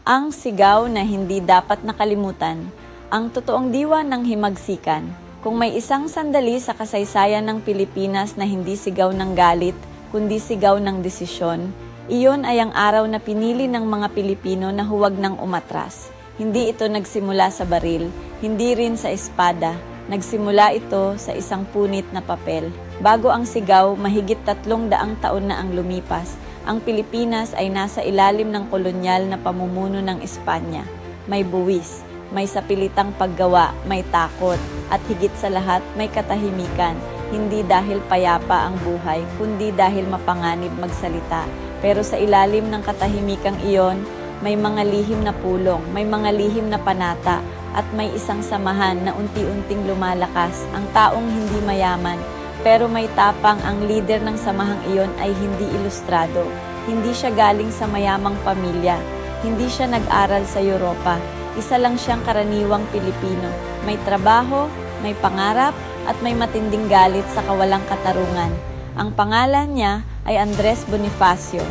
Ang sigaw na hindi dapat nakalimutan, ang totoong diwa ng himagsikan. Kung may isang sandali sa kasaysayan ng Pilipinas na hindi sigaw ng galit, kundi sigaw ng desisyon, iyon ay ang araw na pinili ng mga Pilipino na huwag nang umatras. Hindi ito nagsimula sa baril, hindi rin sa espada. Nagsimula ito sa isang punit na papel. Bago ang sigaw, mahigit 300 taon na ang lumipas. Ang Pilipinas ay nasa ilalim ng kolonyal na pamumuno ng Espanya. May buwis, may sapilitang paggawa, may takot, at higit sa lahat may katahimikan. Hindi dahil payapa ang buhay, kundi dahil mapanganib magsalita. Pero sa ilalim ng katahimikang iyon, may mga lihim na pulong, may mga lihim na panata, at may isang samahan na unti-unting lumalakas. Ang taong hindi mayaman, pero may tapang. Ang leader ng samahang iyon ay hindi ilustrado. Hindi siya galing sa mayamang pamilya. Hindi siya nag-aral sa Europa. Isa lang siyang karaniwang Pilipino. May trabaho, may pangarap, at may matinding galit sa kawalang katarungan. Ang pangalan niya ay Andres Bonifacio.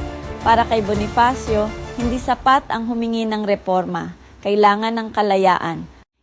Para kay Bonifacio, hindi sapat ang humingi ng reforma. Kailangan ng kalayaan.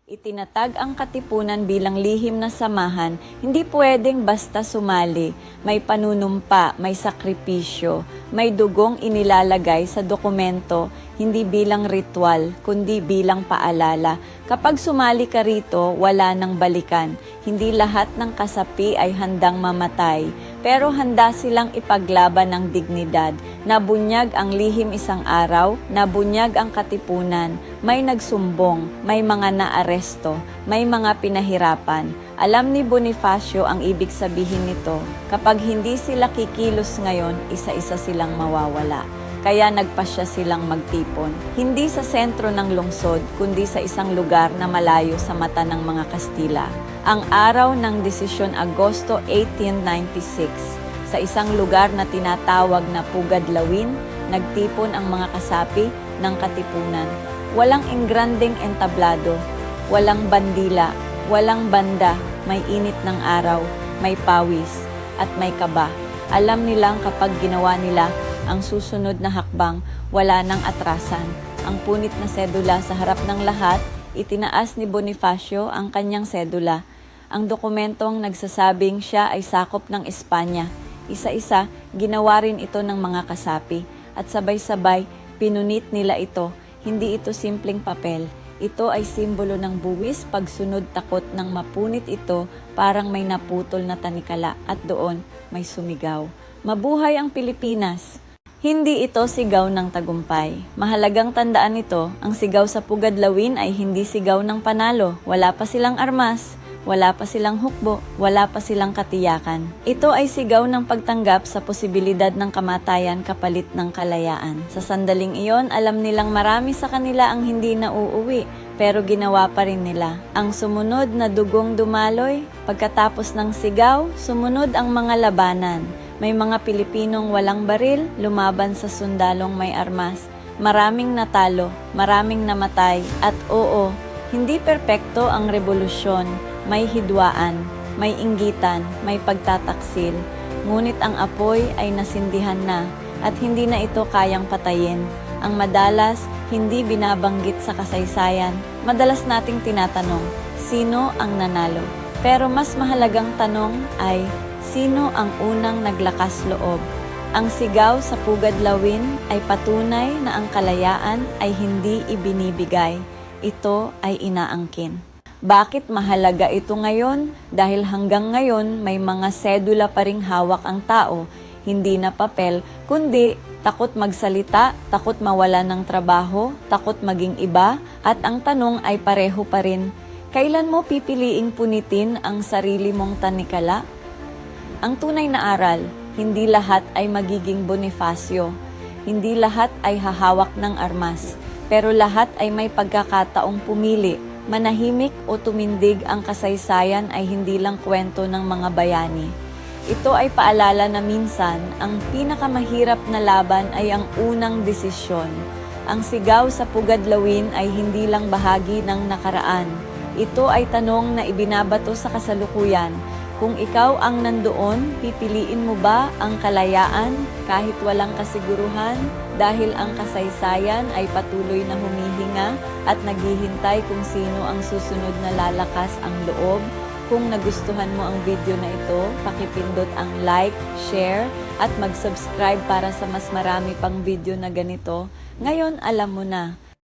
Itinatag ang katipunan bilang lihim na samahan, hindi pwedeng basta sumali. May panunumpa, may sakripisyo, may dugong inilalagay sa dokumento, hindi bilang ritual, kundi bilang paalala. Kapag sumali ka rito, wala nang balikan. Hindi lahat ng kasapi ay handang mamatay, pero handa silang ipaglaban ng dignidad. Nabunyag ang lihim isang araw, nabunyag ang katipunan, may nagsumbong, may mga naaresto, may mga pinahirapan. Alam ni Bonifacio ang ibig sabihin nito, kapag hindi sila kikilos ngayon, isa-isa silang mawawala. Kaya nagpasya silang magtipon, hindi sa sentro ng lungsod, kundi sa isang lugar na malayo sa mata ng mga Kastila. Ang araw ng desisyon, Agosto 1896, sa isang lugar na tinatawag na Pugadlawin, nagtipon ang mga kasapi ng katipunan. Walang engrandeng entablado, walang bandila, walang banda, may init ng araw, may pawis, at may kaba. Alam nilang kapag ginawa nila ang susunod na hakbang, wala nang atrasan. Ang punit na sedula sa harap ng lahat, itinaas ni Bonifacio ang kanyang sedula. Ang dokumentong nagsasabing siya ay sakop ng Espanya. Isa-isa, ginawa rin ito ng mga kasapi. At sabay-sabay, pinunit nila ito. Hindi ito simpleng papel. Ito ay simbolo ng buwis, pagsunod, takot. Nang mapunit ito, parang may naputol na tanikala. At doon, may sumigaw. Mabuhay ang Pilipinas! Hindi ito sigaw ng tagumpay. Mahalagang tandaan ito, ang sigaw sa Pugadlawin ay hindi sigaw ng panalo. Wala pa silang armas, wala pa silang hukbo, wala pa silang katiyakan. Ito ay sigaw ng pagtanggap sa posibilidad ng kamatayan kapalit ng kalayaan. Sa sandaling iyon, alam nilang marami sa kanila ang hindi nauuwi, pero ginawa pa rin nila. Ang sumunod na dugong dumaloy, pagkatapos ng sigaw, sumunod ang mga labanan. May mga Pilipinong walang baril, lumaban sa sundalong may armas. Maraming natalo, maraming namatay, at oo, hindi perpekto ang revolusyon. May hidwaan, may inggitan, may pagtataksil. Ngunit ang apoy ay nasindihan na, at hindi na ito kayang patayin. Ang madalas, hindi binabanggit sa kasaysayan. Madalas nating tinatanong, sino ang nanalo? Pero mas mahalagang tanong ay, sino ang unang naglakas loob? Ang sigaw sa Pugadlawin ay patunay na ang kalayaan ay hindi ibinibigay. Ito ay inaangkin. Bakit mahalaga ito ngayon? Dahil hanggang ngayon may mga sedula pa ring hawak ang tao. Hindi na papel, kundi takot magsalita, takot mawala ng trabaho, takot maging iba, at ang tanong ay pareho pa rin. Kailan mo pipiliing punitin ang sarili mong tanikala? Ang tunay na aral, hindi lahat ay magiging Bonifacio. Hindi lahat ay hahawak ng armas. Pero lahat ay may pagkakataong pumili. Manahimik o tumindig, ang kasaysayan ay hindi lang kwento ng mga bayani. Ito ay paalala na minsan, ang pinakamahirap na laban ay ang unang desisyon. Ang sigaw sa Pugadlawin ay hindi lang bahagi ng nakaraan. Ito ay tanong na ibinabato sa kasalukuyan. Kung ikaw ang nandoon, pipiliin mo ba ang kalayaan kahit walang kasiguruhan dahil ang kasaysayan ay patuloy na humihinga at naghihintay kung sino ang susunod na lalakas ang loob? Kung nagustuhan mo ang video na ito, pakipindot ang like, share at mag-subscribe para sa mas marami pang video na ganito. Ngayon alam mo na.